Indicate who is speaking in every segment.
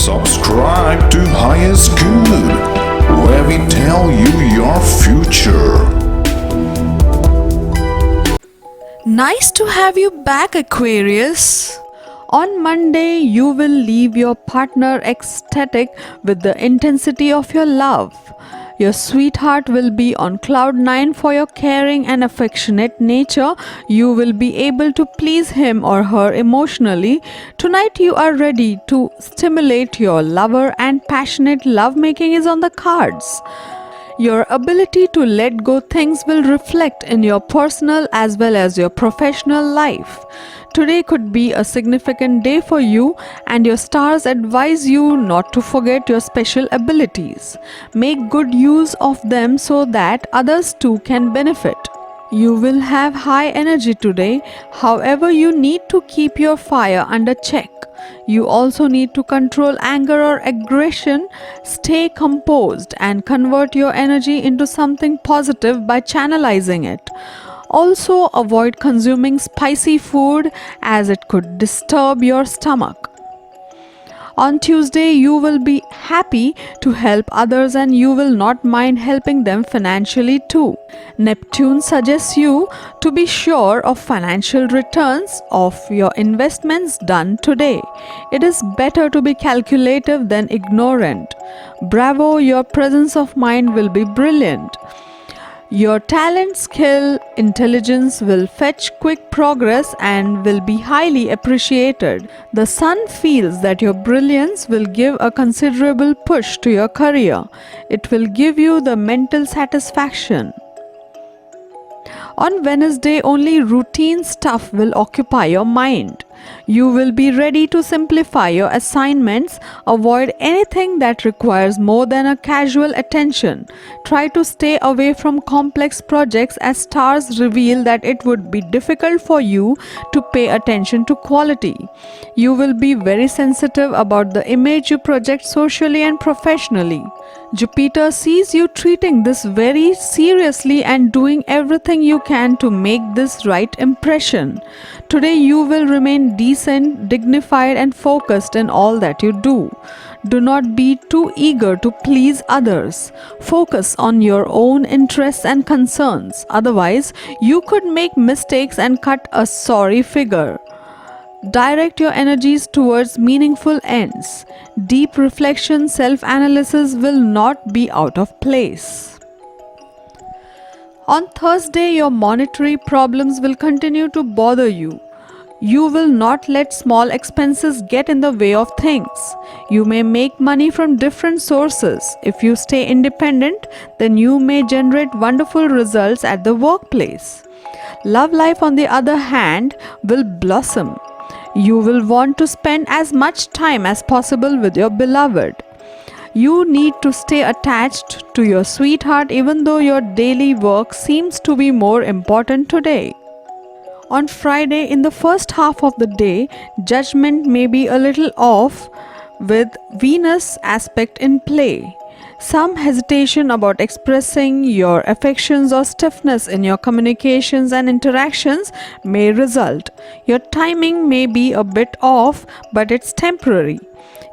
Speaker 1: Subscribe to Highest Good, where we tell you your future.
Speaker 2: Nice to have you back, Aquarius. On Monday, you will leave your partner ecstatic with the intensity of your love. Your sweetheart will be on cloud 9 for your caring and affectionate nature. You will be able to please him or her emotionally. Tonight, you are ready to stimulate your lover, and passionate lovemaking is on the cards. Your ability to let go things will reflect in your personal as well as your professional life. Today could be a significant day for you, and your stars advise you not to forget your special abilities. Make good use of them so that others too can benefit. You will have high energy today, however, you need to keep your fire under check. You also need to control anger or aggression. Stay composed and convert your energy into something positive by channelizing it. Also, avoid consuming spicy food as it could disturb your stomach. On Tuesday, you will be happy to help others and you will not mind helping them financially too. Neptune suggests you to be sure of financial returns of your investments done today. It is better to be calculative than ignorant. Bravo, your presence of mind will be brilliant. Your talent, skill, intelligence will fetch quick progress and will be highly appreciated. The sun feels that your brilliance will give a considerable push to your career. It will give you the mental satisfaction. On Wednesday, only routine stuff will occupy your mind. You will be ready to simplify your assignments. Avoid anything that requires more than a casual attention. Try to stay away from complex projects as stars reveal that it would be difficult for you to pay attention to quality. You will be very sensitive about the image you project socially and professionally. Jupiter sees you treating this very seriously and doing everything you can to make this right impression. Today you will remain decent, dignified and focused in all that you do. Do not be too eager to please others. Focus on your own interests and concerns. Otherwise, you could make mistakes and cut a sorry figure. Direct your energies towards meaningful ends. Deep reflection, self-analysis will not be out of place. On Thursday, your monetary problems will continue to bother you. You will not let small expenses get in the way of things. You may make money from different sources. If you stay independent, then you may generate wonderful results at the workplace. Love life, on the other hand, will blossom. You will want to spend as much time as possible with your beloved. You need to stay attached to your sweetheart even though your daily work seems to be more important today. On Friday, in the first half of the day, judgment may be a little off with Venus aspect in play. Some hesitation about expressing your affections or stiffness in your communications and interactions may result. Your timing may be a bit off, but it's temporary.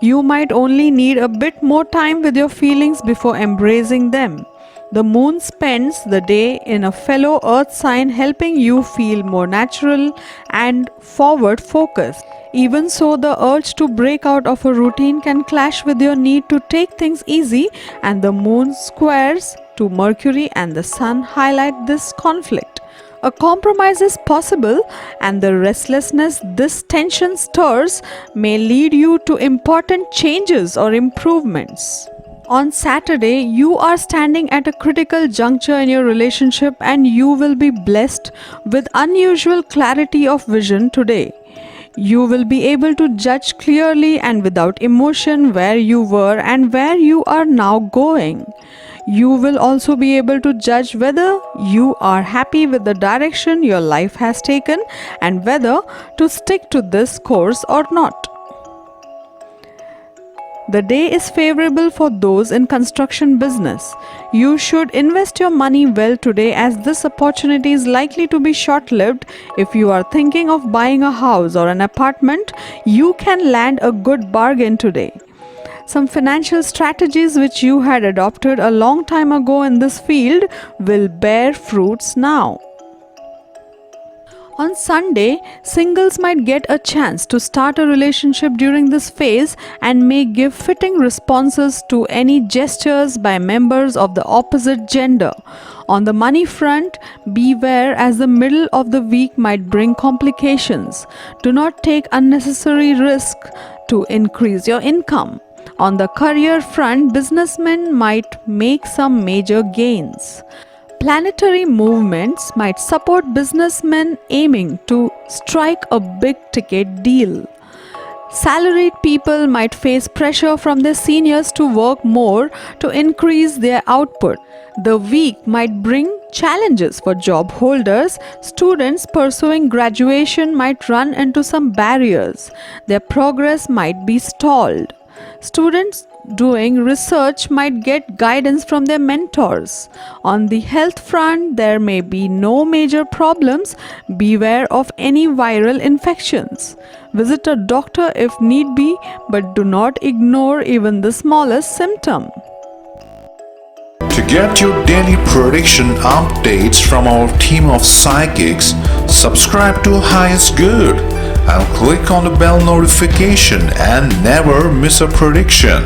Speaker 2: You might only need a bit more time with your feelings before embracing them. The moon spends the day in a fellow earth sign, helping you feel more natural and forward focused. Even so, the urge to break out of a routine can clash with your need to take things easy, and the moon squares to Mercury and the sun highlight this conflict. A compromise is possible, and the restlessness this tension stirs may lead you to important changes or improvements. On Saturday, you are standing at a critical juncture in your relationship and you will be blessed with unusual clarity of vision today. You will be able to judge clearly and without emotion where you were and where you are now going. You will also be able to judge whether you are happy with the direction your life has taken and whether to stick to this course or not. The day is favorable for those in construction business. You should invest your money well today as this opportunity is likely to be short-lived. If you are thinking of buying a house or an apartment, you can land a good bargain today. Some financial strategies which you had adopted a long time ago in this field will bear fruits now. On Sunday, singles might get a chance to start a relationship during this phase and may give fitting responses to any gestures by members of the opposite gender. On the money front, beware as the middle of the week might bring complications. Do not take unnecessary risk to increase your income. On the career front, businessmen might make some major gains. Planetary movements might support businessmen aiming to strike a big ticket deal. Salaried people might face pressure from their seniors to work more to increase their output. The week might bring challenges for job holders. Students pursuing graduation might run into some barriers. Their progress might be stalled. Students doing research might get guidance from their mentors. On the health front, there may be no major problems. Beware of any viral infections. Visit a doctor if need be, but do not ignore even the smallest symptom.
Speaker 1: To get your daily prediction updates from our team of psychics, subscribe to Highest Good and click on the bell notification and never miss a prediction.